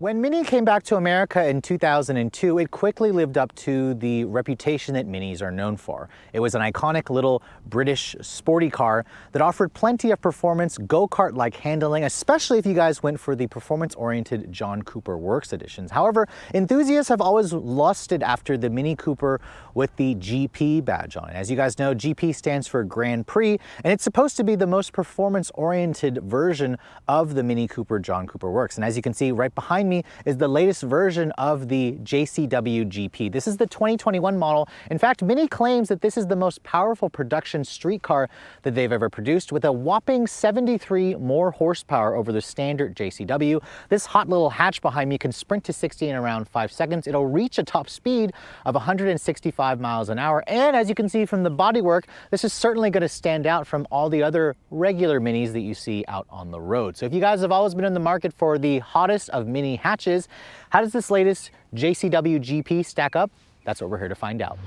When Mini came back to America in 2002, it quickly lived up to the reputation that Minis are known for. It was an iconic little British sporty car that offered plenty of performance, go-kart-like handling, especially if you guys went for the performance-oriented John Cooper Works editions. However, enthusiasts have always lusted after the Mini Cooper with the GP badge on it. As you guys know, GP stands for Grand Prix, and it's supposed to be the most performance-oriented version of the Mini Cooper John Cooper Works. And as you can see right behind me is the latest version of the JCW GP. This is the 2021 model. In fact, Mini claims that this is the most powerful production street car that they've ever produced, with a whopping 73 more horsepower over the standard JCW. This hot little hatch behind me can sprint to 60 in around 5 seconds. It'll reach a top speed of 165 miles an hour. And as you can see from the bodywork, this is certainly going to stand out from all the other regular Minis that you see out on the road. So if you guys have always been in the market for the hottest of Mini hatches, how does this latest JCW GP stack up? That's what we're here to find out.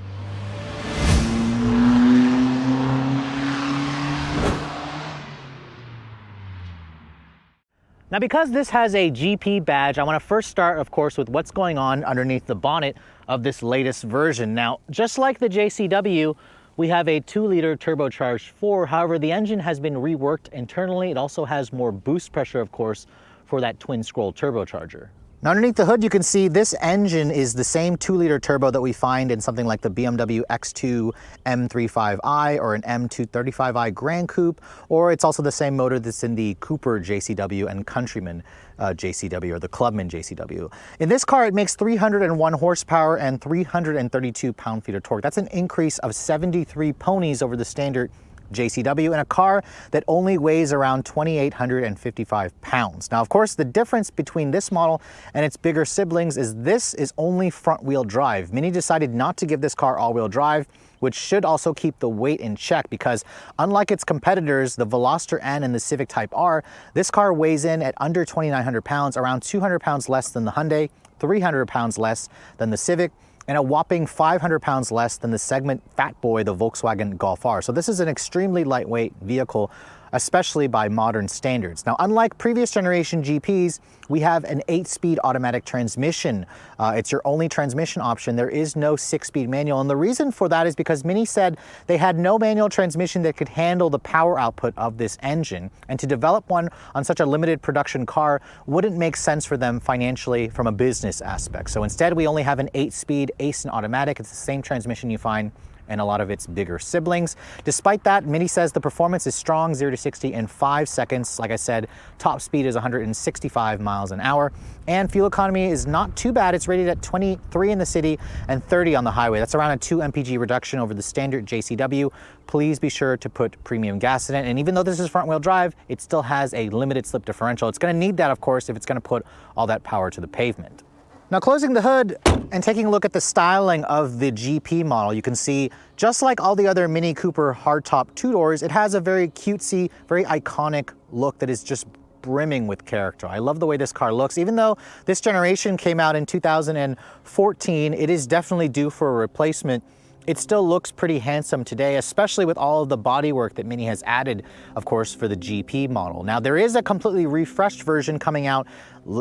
Now, because this has a GP badge, I want to first start, of course, with what's going on underneath the bonnet of this latest version. Now, just like the JCW, we have a 2-liter turbocharged 4. However, the engine has been reworked internally. It also has more boost pressure, of course, for that twin-scroll turbocharger. Now, underneath the hood, you can see this engine is the same 2-liter turbo that we find in something like the BMW X2 M35i or an M235i Grand Coupe, or it's also the same motor that's in the Cooper JCW and Countryman JCW, or the Clubman JCW. In this car, it makes 301 horsepower and 332 pound-feet of torque. That's an increase of 73 ponies over the standard JCW in a car that only weighs around 2,855 pounds. Now, of course, the difference between this model and its bigger siblings is this is only front-wheel drive. Mini decided not to give this car all-wheel drive, which should also keep the weight in check because unlike its competitors, the Veloster N and the Civic Type R, this car weighs in at under 2,900 pounds, around 200 pounds less than the Hyundai, 300 pounds less than the Civic, and a whopping 500 pounds less than the segment Fat Boy, the Volkswagen Golf R. So this is an extremely lightweight vehicle, especially by modern standards. Now, unlike previous generation GPs, we have an 8-speed automatic transmission. It's your only transmission option. There is no 6-speed manual. And the reason for that is because Mini said they had no manual transmission that could handle the power output of this engine. And to develop one on such a limited production car wouldn't make sense for them financially from a business aspect. So instead, we only have an 8-speed Aisin automatic. It's the same transmission you find and a lot of its bigger siblings. Despite that, Mini says the performance is strong, 0 to 60 in 5 seconds. Like I said, top speed is 165 miles an hour, and fuel economy is not too bad. It's rated at 23 in the city and 30 on the highway. That's around a 2 mpg reduction over the standard JCW. Please be sure to put premium gas in it. And even though this is front-wheel drive, it still has a limited slip differential. It's going to need that, of course, if it's going to put all that power to the pavement. Now, closing the hood and taking a look at the styling of the GP model, you can see, just like all the other Mini Cooper hardtop two-doors, it has a very cutesy, very iconic look that is just brimming with character. I love the way this car looks. Even though this generation came out in 2014, it is definitely due for a replacement. It still looks pretty handsome today, especially with all of the bodywork that Mini has added, of course, for the GP model. Now, there is a completely refreshed version coming out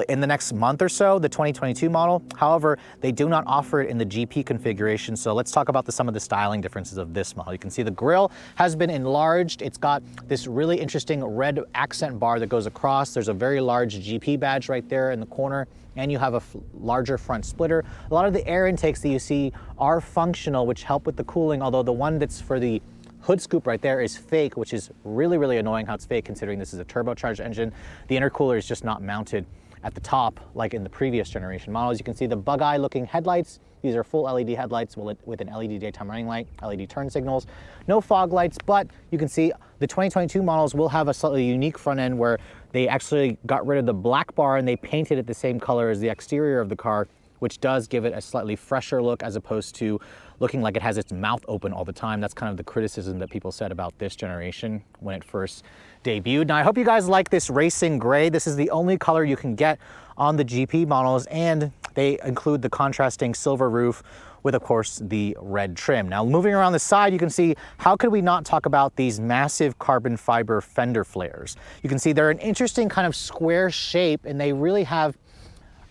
in the next month or so, the 2022 model. However, they do not offer it in the GP configuration. So let's talk about some of the styling differences of this model. You can see the grille has been enlarged. It's got this really interesting red accent bar that goes across. There's a very large GP badge right there in the corner, and you have a larger front splitter. A lot of the air intakes that you see are functional, which help with the cooling, although the one that's for the hood scoop right there is fake, which is really, really annoying how it's fake considering this is a turbocharged engine. The intercooler is just not mounted at the top like in the previous generation models. You can see the bug-eye looking headlights. These are full LED headlights with an LED daytime running light, LED turn signals, no fog lights, but you can see the 2022 models will have a slightly unique front end where they actually got rid of the black bar and they painted it the same color as the exterior of the car, which does give it a slightly fresher look as opposed to looking like it has its mouth open all the time. That's kind of the criticism that people said about this generation when it first debuted. Now, I hope you guys like this racing gray. This is the only color you can get on the GP models, and they include the contrasting silver roof with, of course, the red trim. Now, moving around the side, you can see, how could we not talk about these massive carbon fiber fender flares? You can see they're an interesting kind of square shape, and they really have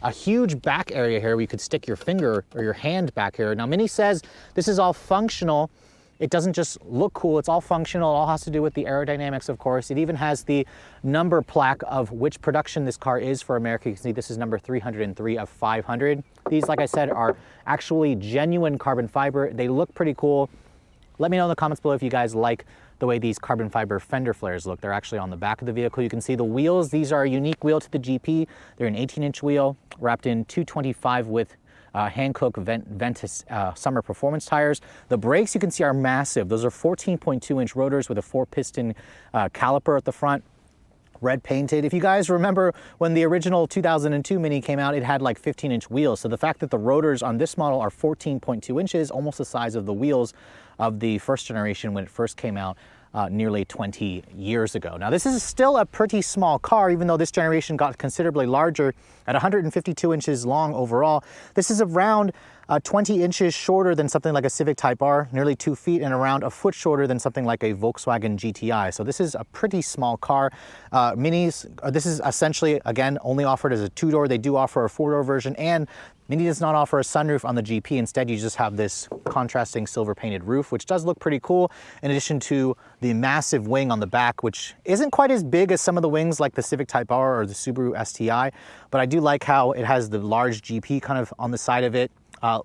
a huge back area here where you could stick your finger or your hand back here. Now, Mini says this is all functional. It doesn't just look cool, it's all functional. It all has to do with the aerodynamics, of course. It even has the number plaque of which production this car is for America. You can see this is number 303 of 500. These, like I said, are actually genuine carbon fiber. They look pretty cool. Let me know in the comments below if you guys like the way these carbon fiber fender flares look. They're actually on the back of the vehicle. You can see the wheels. These are a unique wheel to the GP. They're an 18-inch wheel wrapped in 225 with Hankook Ventus summer performance tires. The brakes you can see are massive. Those are 14.2-inch rotors with a 4-piston caliper at the front. Red painted. If you guys remember when the original 2002 Mini came out, it had like 15-inch wheels. So the fact that the rotors on this model are 14.2 inches, almost the size of the wheels of the first generation when it first came out nearly 20 years ago. Now, this is still a pretty small car, even though this generation got considerably larger at 152 inches long overall. This is around 20 inches shorter than something like a Civic Type R, nearly 2 feet, and around a foot shorter than something like a Volkswagen GTI. So this is a pretty small car. Minis, this is essentially, again, only offered as a 2-door. They do offer a 4-door version, and Mini does not offer a sunroof on the GP. Instead, you just have this contrasting silver painted roof, which does look pretty cool, in addition to the massive wing on the back, which isn't quite as big as some of the wings like the Civic Type R or the Subaru STI, but I do like how it has the large GP kind of on the side of it.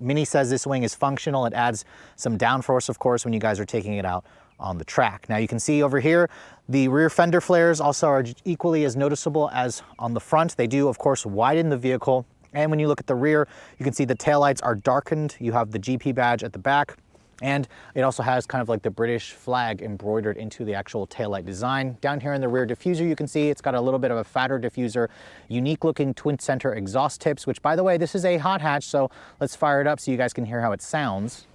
Mini says this wing is functional. It adds some downforce, of course, when you guys are taking it out on the track. Now you can see over here, the rear fender flares also are equally as noticeable as on the front. They do, of course, widen the vehicle. And when you look at the rear, you can see the taillights are darkened. You have the GP badge at the back, and it also has kind of like the British flag embroidered into the actual taillight design. Down here in the rear diffuser, you can see it's got a little bit of a fatter diffuser, unique looking twin center exhaust tips, which, by the way, this is a hot hatch, so let's fire it up so you guys can hear how it sounds.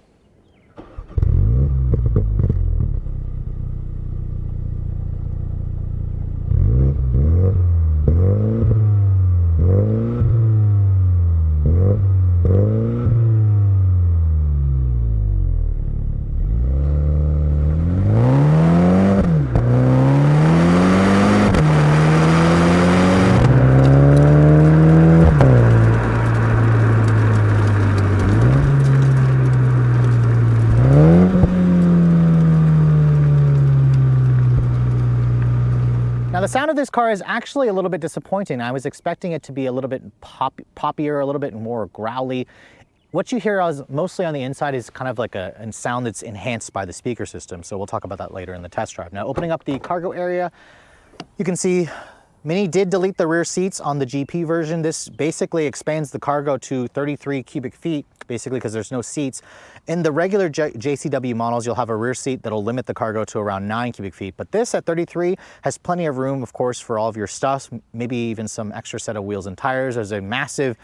Now, the sound of this car is actually a little bit disappointing. I was expecting it to be a little bit poppier, a little bit more growly. What you hear is mostly on the inside is kind of like a sound that's enhanced by the speaker system. So we'll talk about that later in the test drive. Now, opening up the cargo area, you can see Mini did delete the rear seats on the GP version. This basically expands the cargo to 33 cubic feet, basically because there's no seats. In the regular JCW models, you'll have a rear seat that'll limit the cargo to around 9 cubic feet. But this at 33 has plenty of room, of course, for all of your stuff, maybe even some extra set of wheels and tires. There's a massive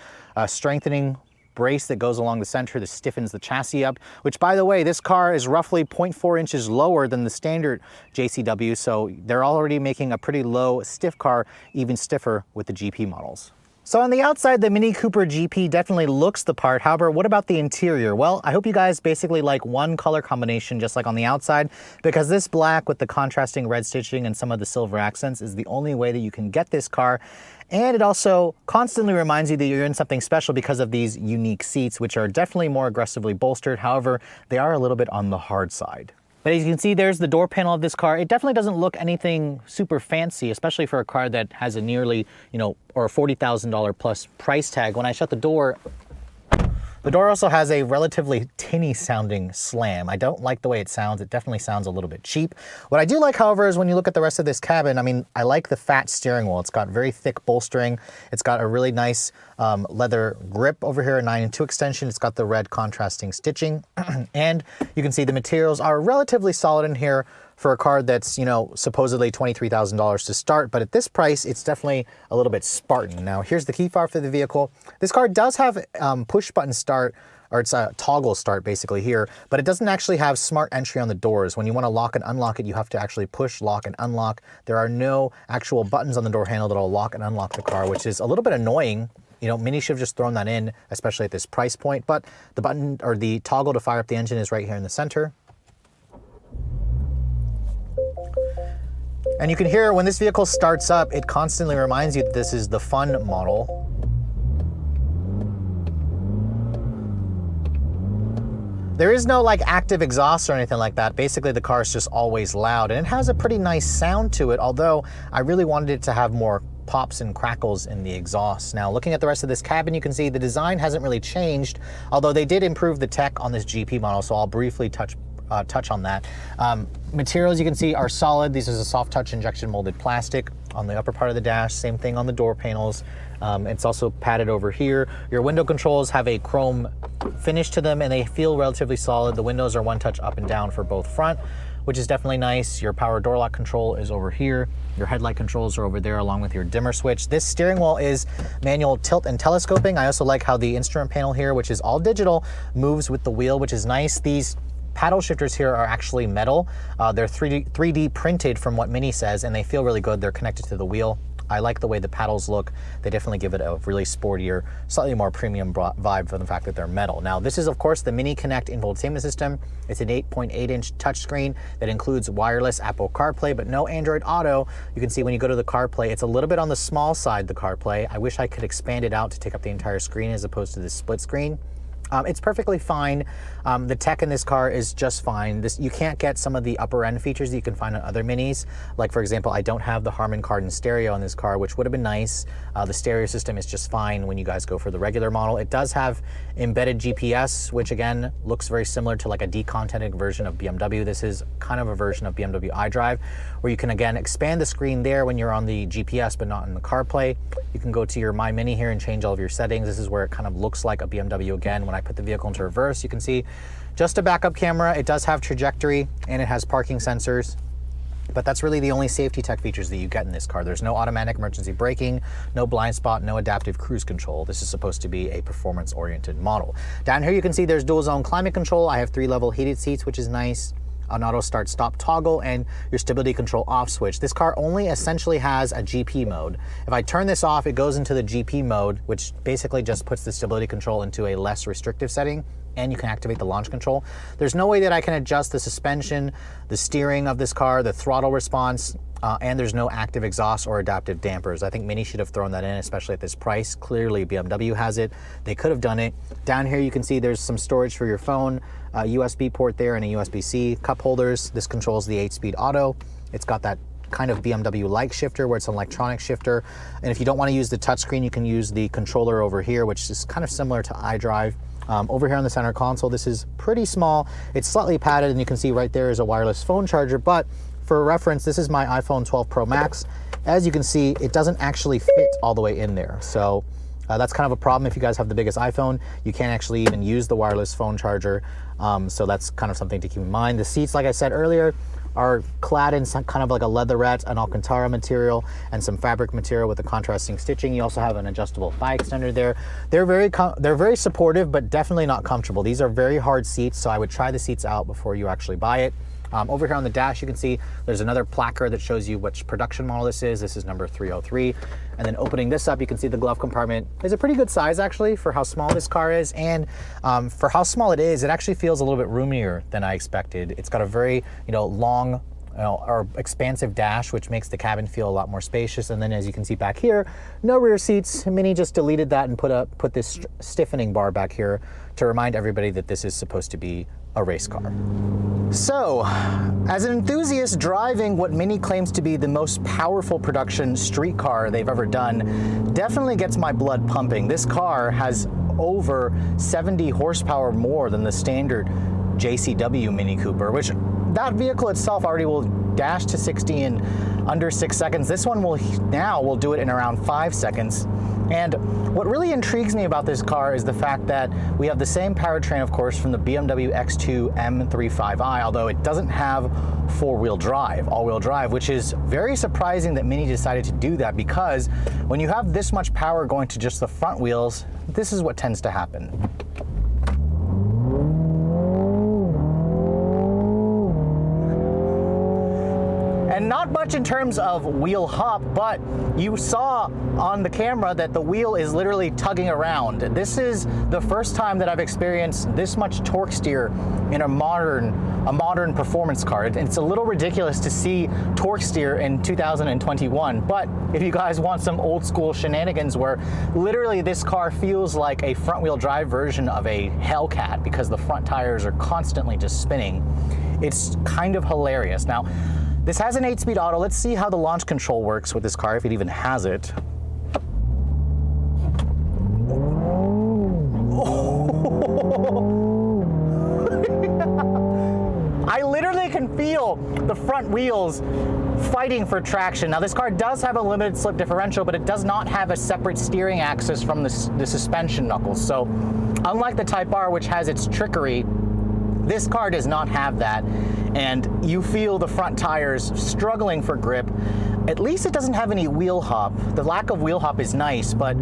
strengthening brace that goes along the center that stiffens the chassis up, which, by the way, this car is roughly 0.4 inches lower than the standard JCW, so they're already making a pretty low stiff car even stiffer with the GP models. So on the outside, the Mini Cooper GP definitely looks the part. However, what about the interior? Well, I hope you guys basically like one color combination just like on the outside, because this black with the contrasting red stitching and some of the silver accents is the only way that you can get this car. And it also constantly reminds you that you're in something special because of these unique seats, which are definitely more aggressively bolstered. However, they are a little bit on the hard side. But as you can see, there's the door panel of this car. It definitely doesn't look anything super fancy, especially for a car that has a nearly, or a $40,000 plus price tag. When I shut the door also has a relatively tinny sounding slam. I don't like the way it sounds. It definitely sounds a little bit cheap. What I do like, however, is when you look at the rest of this cabin, I like the fat steering wheel. It's got very thick bolstering. It's got a really nice leather grip over here, a 9-2 extension. It's got the red contrasting stitching. And you can see the materials are relatively solid in here for a car that's, supposedly $23,000 to start, but at this price, it's definitely a little bit Spartan. Now, here's the key fob for the vehicle. This car does have push button start, or it's a toggle start basically here, but it doesn't actually have smart entry on the doors. When you want to lock and unlock it, you have to actually push, lock, and unlock. There are no actual buttons on the door handle that'll lock and unlock the car, which is a little bit annoying. Mini should have just thrown that in, especially at this price point, but the button or the toggle to fire up the engine is right here in the center. And you can hear when this vehicle starts up, it constantly reminds you that this is the Fun model. There is no like active exhaust or anything like that. Basically the car is just always loud, and it has a pretty nice sound to it, although I really wanted it to have more pops and crackles in the exhaust. Now looking at the rest of this cabin, you can see the design hasn't really changed, although they did improve the tech on this GP model, so I'll briefly touch on that. Materials you can see are solid. This is a soft touch injection molded plastic on the upper part of the dash, same thing on the door panels. It's also padded over here. Your window controls have a chrome finish to them and they feel relatively solid. The windows are one touch up and down for both front, which is definitely nice. Your power door lock control is over here. Your headlight controls are over there along with your dimmer switch. This steering wheel is manual tilt and telescoping. I also like how the instrument panel here, which is all digital, moves with the wheel, which is nice. These paddle shifters here are actually metal. They're 3D printed from what Mini says, and they feel really good. They're connected to the wheel. I like the way the paddles look. They definitely give it a really sportier, slightly more premium vibe for the fact that they're metal. Now, this is of course the Mini Connect infotainment system. It's an 8.8-inch touchscreen that includes wireless Apple CarPlay, but no Android Auto. You can see when you go to the CarPlay, it's a little bit on the small side, the CarPlay. I wish I could expand it out to take up the entire screen as opposed to this split screen. It's perfectly fine. The tech in this car is just fine. You can't get some of the upper end features that you can find on other Minis. Like for example, I don't have the Harman Kardon stereo in this car, which would have been nice. The stereo system is just fine when you guys go for the regular model. It does have embedded GPS, which again, looks very similar to like a decontented version of BMW. This is kind of a version of BMW iDrive, where you can again expand the screen there when you're on the GPS, but not in the CarPlay. You can go to your My Mini here and change all of your settings. This is where it kind of looks like a BMW again. When I put the vehicle into reverse, you can see just a backup camera. It does have trajectory and it has parking sensors, but that's really the only safety tech features that you get in this car. There's no automatic emergency braking, no blind spot, no adaptive cruise control. This is supposed to be a performance-oriented model. Down here you can see there's dual zone climate control. I have 3-level heated seats, which is nice. An auto start stop toggle and your stability control off switch. This car only essentially has a GP mode. If I turn this off, it goes into the GP mode, which basically just puts the stability control into a less restrictive setting, and you can activate the launch control. There's no way that I can adjust the suspension, the steering of this car, the throttle response, and there's no active exhaust or adaptive dampers. I think Mini should have thrown that in, especially at this price. Clearly BMW has it. They could have done it. Down here you can see there's some storage for your phone, a USB port there and a USB-C, cup holders. This controls the 8-speed auto. It's got that kind of BMW-like shifter where it's an electronic shifter. And if you don't want to use the touchscreen, you can use the controller over here, which is kind of similar to iDrive. Over here on the center console, this is pretty small. It's slightly padded, and you can see right there is a wireless phone charger, but for reference, this is my iPhone 12 Pro Max. As you can see, it doesn't actually fit all the way in there. So that's kind of a problem if you guys have the biggest iPhone. You can't actually even use the wireless phone charger. So that's kind of something to keep in mind. The seats, like I said earlier, are clad in some kind of like a leatherette, an Alcantara material, and some fabric material with a contrasting stitching. You also have an adjustable thigh extender there. They're very supportive, but definitely not comfortable. These are very hard seats, so I would try the seats out before you actually buy it. Over here on the dash, you can see there's another placard that shows you which production model this is. This is number 303. And then opening this up, you can see the glove compartment is a pretty good size actually for how small this car is. And for how small it is, it actually feels a little bit roomier than I expected. It's got a very, long or expansive dash, which makes the cabin feel a lot more spacious. And then as you can see back here, no rear seats. Mini just deleted that and put this stiffening bar back here to remind everybody that this is supposed to be a race car. So, as an enthusiast driving what Mini claims to be the most powerful production street car they've ever done, definitely gets my blood pumping. This car has over 70 horsepower more than the standard JCW Mini Cooper, which that vehicle itself already will dash to 60 in under 6 seconds. This one will do it in around 5 seconds. And what really intrigues me about this car is the fact that we have the same powertrain, of course, from the BMW X2 M35i, although it doesn't have all-wheel drive, which is very surprising that Mini decided to do that, because when you have this much power going to just the front wheels, this is what tends to happen. And not much in terms of wheel hop, but you saw on the camera that the wheel is literally tugging around. This is the first time that I've experienced this much torque steer in a modern performance car. It's a little ridiculous to see torque steer in 2021, but if you guys want some old school shenanigans where literally this car feels like a front wheel drive version of a Hellcat because the front tires are constantly just spinning, it's kind of hilarious. Now, this has an 8-speed auto. Let's see how the launch control works with this car, if it even has it. I literally can feel the front wheels fighting for traction. Now, this car does have a limited slip differential, but it does not have a separate steering axis from the suspension knuckles. So unlike the Type R, which has its trickery, this car does not have that, and you feel the front tires struggling for grip. At least it doesn't have any wheel hop. The lack of wheel hop is nice, but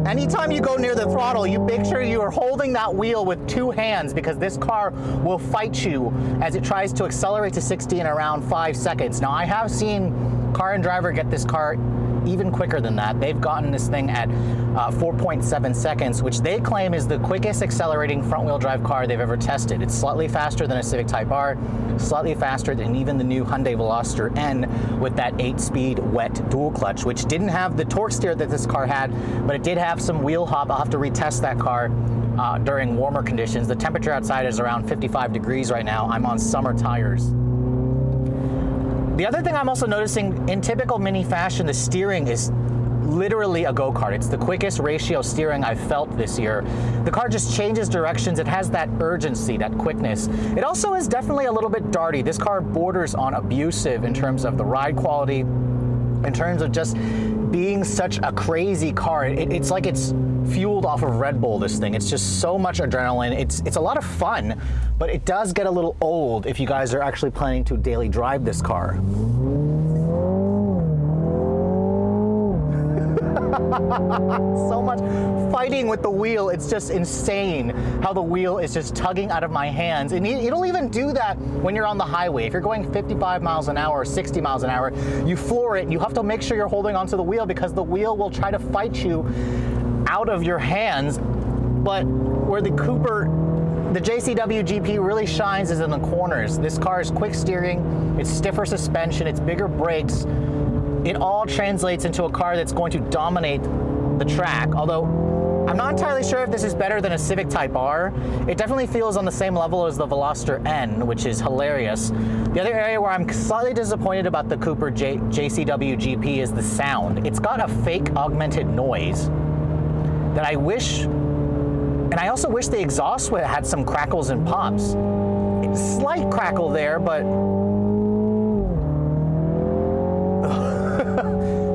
anytime you go near the throttle, you make sure you are holding that wheel with 2 hands, because this car will fight you as it tries to accelerate to 60 in around 5 seconds. Now, I have seen Car and Driver get this car even quicker than that. They've gotten this thing at 4.7 seconds, which they claim is the quickest accelerating front-wheel drive car they've ever tested. It's slightly faster than a Civic Type R, slightly faster than even the new Hyundai Veloster N with that 8-speed wet dual clutch, which didn't have the torque steer that this car had, but it did have some wheel hop. I'll have to retest that car during warmer conditions. The temperature outside is around 55 degrees right now. I'm on summer tires. The other thing I'm also noticing, in typical Mini fashion, the steering is literally a go-kart. It's the quickest ratio steering I've felt this year. The car just changes directions. It has that urgency, that quickness. It also is definitely a little bit darty. This car borders on abusive in terms of the ride quality, in terms of just being such a crazy car. It's like it's fueled off of Red Bull, this thing. It's just so much adrenaline. It's a lot of fun, but it does get a little old if you guys are actually planning to daily drive this car. So much fighting with the wheel. It's just insane how the wheel is just tugging out of my hands. And it'll even do that when you're on the highway. If you're going 55 miles an hour or 60 miles an hour, you floor it. You have to make sure you're holding onto the wheel, because the wheel will try to fight you out of your hands. But where the JCW GP really shines is in the corners. This car is quick steering, it's stiffer suspension, it's bigger brakes. It all translates into a car that's going to dominate the track. Although I'm not entirely sure if this is better than a Civic Type R. It definitely feels on the same level as the Veloster N, which is hilarious. The other area where I'm slightly disappointed about the Cooper JCW GP is the sound. It's got a fake augmented noise that I wish, and I also wish the exhaust had some crackles and pops. Slight crackle there, but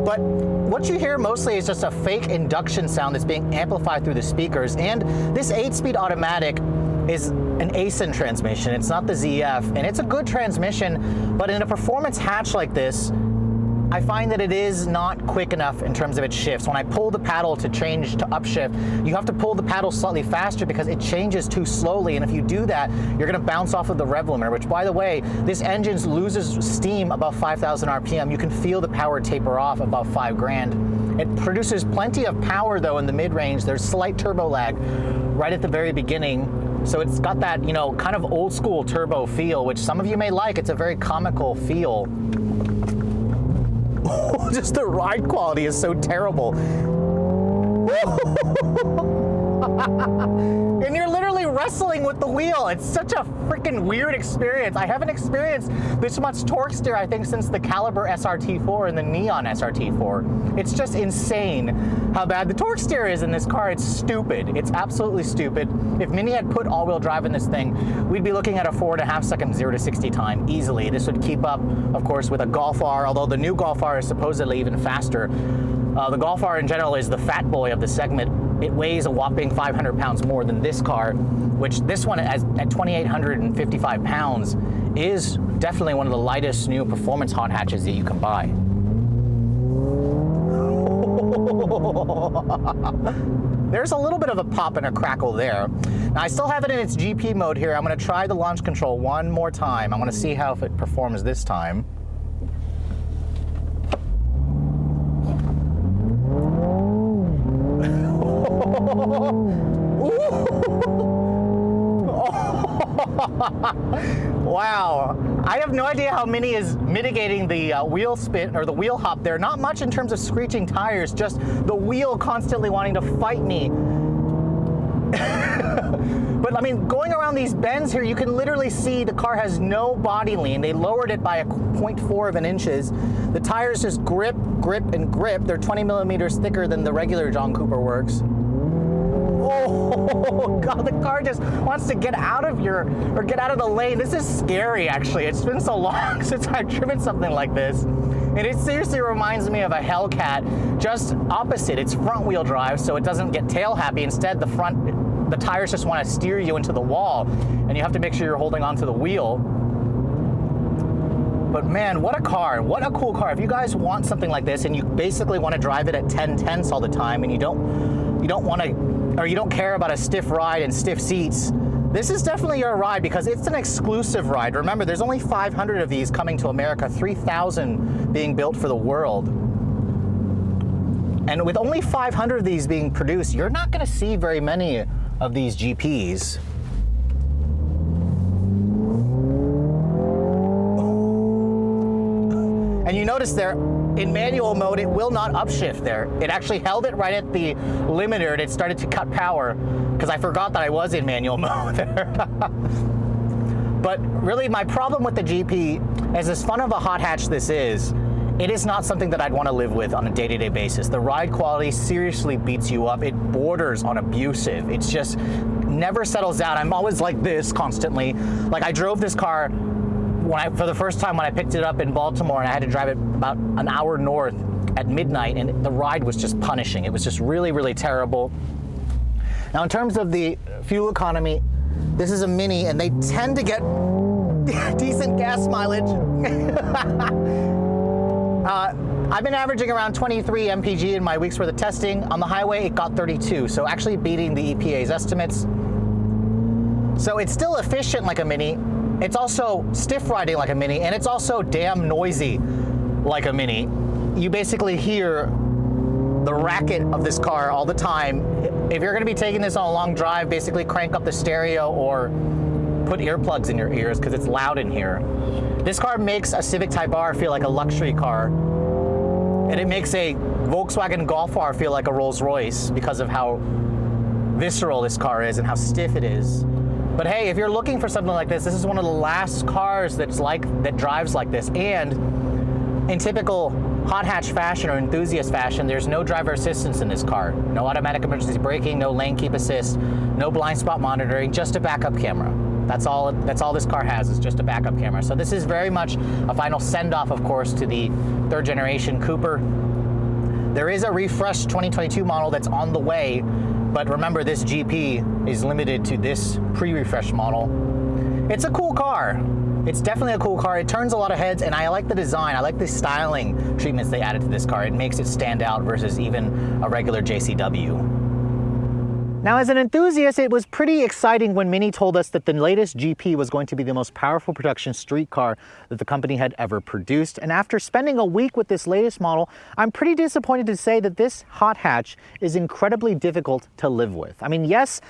but what you hear mostly is just a fake induction sound that's being amplified through the speakers. And this 8-speed automatic is an Aisin transmission. It's not the ZF, and it's a good transmission, but in a performance hatch like this, I find that it is not quick enough in terms of its shifts. When I pull the paddle to change to upshift, you have to pull the paddle slightly faster because it changes too slowly. And if you do that, you're gonna bounce off of the rev limiter, which, by the way, this engine loses steam above 5,000 RPM. You can feel the power taper off above 5 grand. It produces plenty of power though in the mid-range. There's slight turbo lag right at the very beginning. So it's got that, you know, kind of old school turbo feel, which some of you may like. It's a very comical feel. Just the ride quality is so terrible. And you're literally wrestling with the wheel. It's such a freaking weird experience. I haven't experienced this much torque steer, I think, since the Caliber SRT4 and the Neon SRT4. It's just insane how bad the torque steer is in this car. It's stupid. It's absolutely stupid. If Mini had put all-wheel drive in this thing, we'd be looking at a 4.5 second 0 to 60 time easily. This would keep up, of course, with a Golf R, although the new Golf R is supposedly even faster. The Golf R in general is the fat boy of the segment. It weighs a whopping 500 pounds more than this car, which this one at 2,855 pounds is definitely one of the lightest new performance hot hatches that you can buy. There's a little bit of a pop and a crackle there. Now, I still have it in its GP mode here. I'm going to try the launch control one more time. I'm going to see how if it performs this time. Wow, I have no idea how Mini is mitigating the wheel spin or the wheel hop there. Not much in terms of screeching tires, just the wheel constantly wanting to fight me. But I mean, going around these bends here, you can literally see the car has no body lean. They lowered it by 0.4 of an inches. The tires just grip, grip, and grip. They're 20 millimeters thicker than the regular John Cooper works. Oh God, the car just wants to get out of get out of the lane. This is scary, actually. It's been so long since I've driven something like this. And it seriously reminds me of a Hellcat, just opposite. It's front wheel drive, so it doesn't get tail happy. Instead, the tires just want to steer you into the wall, and you have to make sure you're holding onto the wheel. But man, what a car, what a cool car. If you guys want something like this and you basically want to drive it at 10/10 all the time, and you don't want to, or you don't care about a stiff ride and stiff seats, this is definitely your ride because it's an exclusive ride. Remember, there's only 500 of these coming to America, 3,000 being built for the world. And with only 500 of these being produced, you're not going to see very many of these GPs. And you notice there, in manual mode, it will not upshift there. It actually held it right at the limiter and it started to cut power because I forgot that I was in manual mode there. But really, my problem with the GP, as fun of a hot hatch this is, it is not something that I'd want to live with on a day-to-day basis. The ride quality seriously beats you up. It borders on abusive. It's just never settles down. I'm always like this constantly. Like I drove this car for the first time when I picked it up in Baltimore, and I had to drive it about an hour north at midnight, and the ride was just punishing. It was just really, really terrible. Now, in terms of the fuel economy, this is a Mini, and they tend to get decent gas mileage. I've been averaging around 23 mpg in my week's worth of testing. On the highway, it got 32, so actually beating the EPA's estimates. So it's still efficient like a Mini. It's also stiff riding like a Mini, and it's also damn noisy like a Mini. You basically hear the racket of this car all the time. If you're gonna be taking this on a long drive, basically crank up the stereo or put earplugs in your ears because it's loud in here. This car makes a Civic Type R feel like a luxury car, and it makes a Volkswagen Golf R feel like a Rolls Royce because of how visceral this car is and how stiff it is. But hey, if you're looking for something like this, this is one of the last cars that drives like this. And in typical hot hatch fashion or enthusiast fashion, there's no driver assistance in this car. No automatic emergency braking, no lane keep assist, no blind spot monitoring, just a backup camera. That's all this car has, is just a backup camera. So this is very much a final send-off, of course, to the third generation Cooper. There is a refreshed 2022 model that's on the way, but remember, this GP is limited to this pre-refresh model. It's a cool car. It's definitely a cool car. It turns a lot of heads, and I like the design. I like the styling treatments they added to this car. It makes it stand out versus even a regular JCW. Now, as an enthusiast, it was pretty exciting when Mini told us that the latest GP was going to be the most powerful production street car that the company had ever produced. And after spending a week with this latest model, I'm pretty disappointed to say that this hot hatch is incredibly difficult to live with. I mean, yes,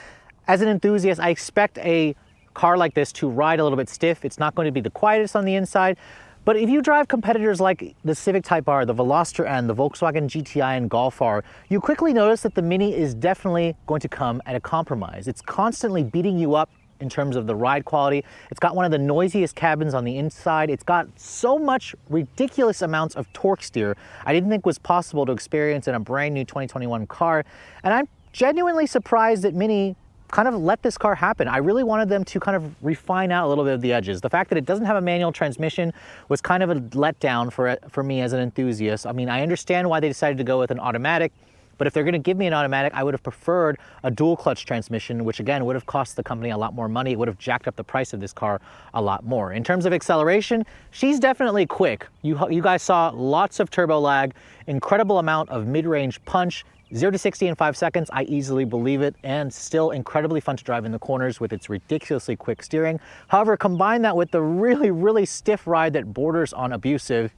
as an enthusiast, I expect a car like this to ride a little bit stiff. It's not going to be the quietest on the inside. But if you drive competitors like the Civic Type R, the Veloster N, the Volkswagen GTI, and Golf R, you quickly notice that the Mini is definitely going to come at a compromise. It's constantly beating you up in terms of the ride quality. It's got one of the noisiest cabins on the inside. It's got so much ridiculous amounts of torque steer I didn't think was possible to experience in a brand new 2021 car. And I'm genuinely surprised that Mini kind of let this car happen. I really wanted them to kind of refine out a little bit of the edges. The fact that it doesn't have a manual transmission was kind of a letdown for me as an enthusiast. I mean, I understand why they decided to go with an automatic, but if they're gonna give me an automatic, I would have preferred a dual clutch transmission, which again would have cost the company a lot more money. It would have jacked up the price of this car a lot more. In terms of acceleration, she's definitely quick. You guys saw lots of turbo lag, incredible amount of mid-range punch, 0 to 60 in 5 seconds, I easily believe it, and still incredibly fun to drive in the corners with its ridiculously quick steering. However, combine that with the really, really stiff ride that borders on abusive,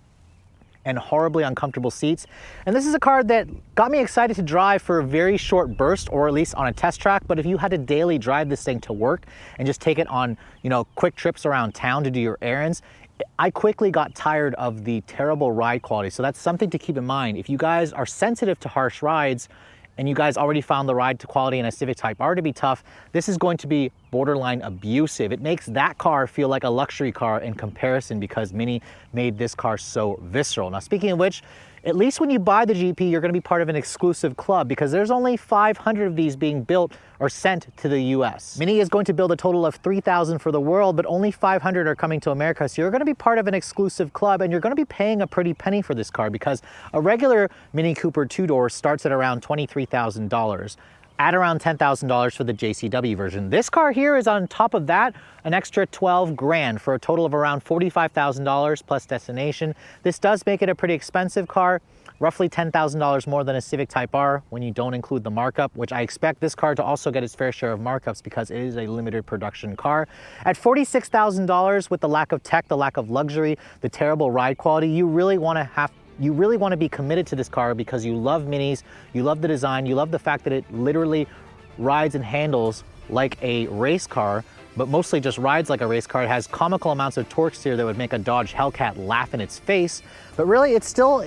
and horribly uncomfortable seats. And this is a car that got me excited to drive for a very short burst, or at least on a test track. But if you had to daily drive this thing to work and just take it on, quick trips around town to do your errands, I quickly got tired of the terrible ride quality. So that's something to keep in mind. If you guys are sensitive to harsh rides, and you guys already found the ride to quality in a Civic Type R to be tough, this is going to be borderline abusive. It makes that car feel like a luxury car in comparison because Mini made this car so visceral. Now, speaking of which, at least when you buy the GP, you're going to be part of an exclusive club because there's only 500 of these being built or sent to the US. Mini is going to build a total of 3,000 for the world, but only 500 are coming to America. So you're going to be part of an exclusive club, and you're going to be paying a pretty penny for this car because a regular Mini Cooper two-door starts at around $23,000. At around $10,000 for the JCW version. This car here is on top of that, an extra 12 grand for a total of around $45,000 plus destination. This does make it a pretty expensive car, roughly $10,000 more than a Civic Type R when you don't include the markup, which I expect this car to also get its fair share of markups because it is a limited production car. At $46,000 with the lack of tech, the lack of luxury, the terrible ride quality, you really want to be committed to this car because you love Minis, you love the design, you love the fact that it literally rides and handles like a race car, but mostly just rides like a race car. It has comical amounts of torque steer that would make a Dodge Hellcat laugh in its face, but really it's still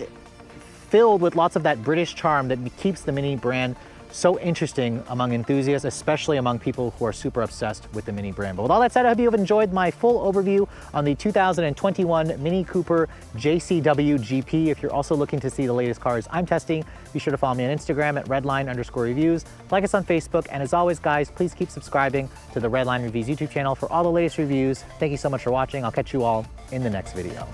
filled with lots of that British charm that keeps the Mini brand so interesting among enthusiasts, especially among people who are super obsessed with the Mini brand. But with all that said, I hope you have enjoyed my full overview on the 2021 Mini Cooper JCW GP. If you're also looking to see the latest cars I'm testing, be sure to follow me on Instagram at redline_reviews. Like us on Facebook, and as always, guys, please keep subscribing to the Redline Reviews YouTube channel for all the latest reviews. Thank you so much for watching. I'll catch you all in the next video.